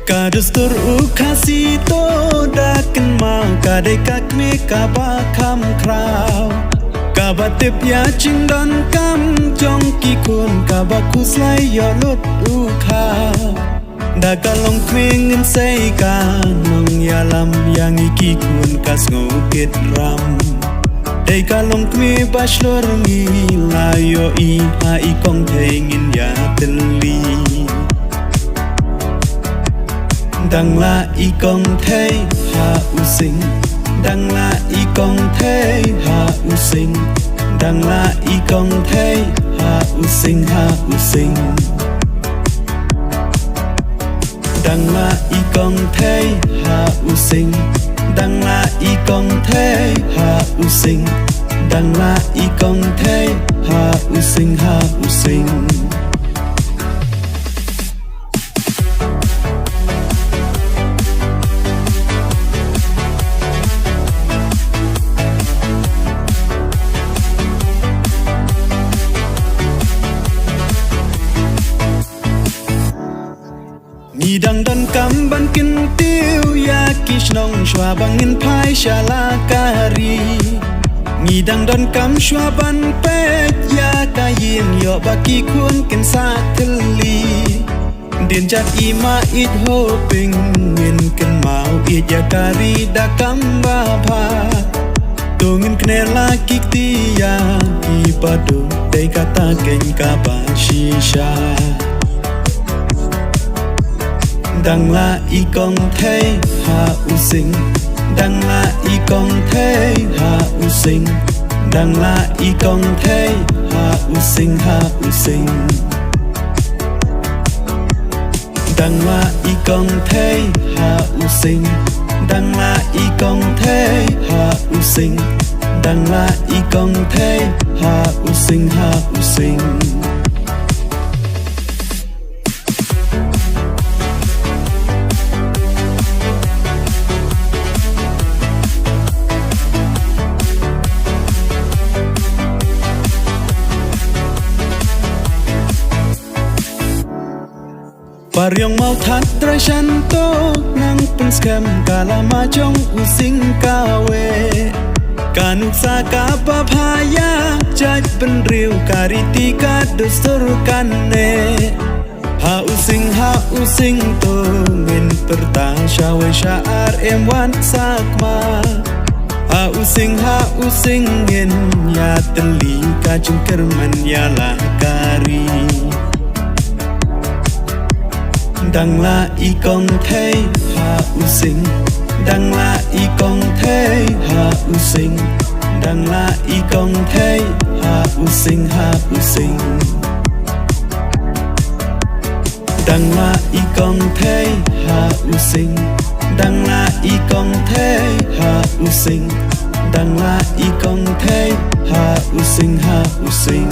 Kadustur ukasi to dakan mau kadekak me kaba kam krau kabatip ya cindon kam jong kikun kabaku slai yo lut ukha dakalong kwingin say ka nong yalam yang ikikun kas ngukit ram day kalong kmi bashlor mi layo I ha ikong thengin ya teli Đăng la y con thế hạ u sinh Đăng la y con thế hạ u sinh Đăng la y con thế hạ u sinh hạ u sinh Đăng la y con thế hạ u sinh Đăng la y con thế hạ u sinh Đăng la y con thế hạ u sinh hạ u sinh Ni dang don kam ban kin tiu ya kish nong shwa bangin phai shala kari Ni dang don kam shwa ban pet ya ka yin yo ba ki kun kin sa thli Din chat ima it hoping ngin kin mau it ya kari da kam ba pha Tungin knela kik ti ya ki padu dei kata ken ka ba shisha Đăng la y con thế hạ u sinh Đăng la y con thế hạ u sinh Đăng la y con thế hạ u sinh hạ u sinh Đăng la y con thế hạ u sinh Đăng la y con thế hạ u sinh Đăng la y con thế hạ u sinh hạ u sinh Pariong mau that trai shan to nang pen scam kala ma jong u sing kawe kanuk sa ka pa phaya chaj pen riu kariti ka dusur kan ne ha u sing to ngin perta shawe shaar em wan sakma ha u sing ngin ya teli ka jungker man ya la kari Đăng la y con thế hạ u sinh Đăng la y con thế hạ u sinh Đăng la y con thế hạ u sinh hạ u sinh Đăng la y con thế hạ u sinh Đăng la y con thế hạ u sinh Đăng la y con thế hạ u sinh hạ u sinh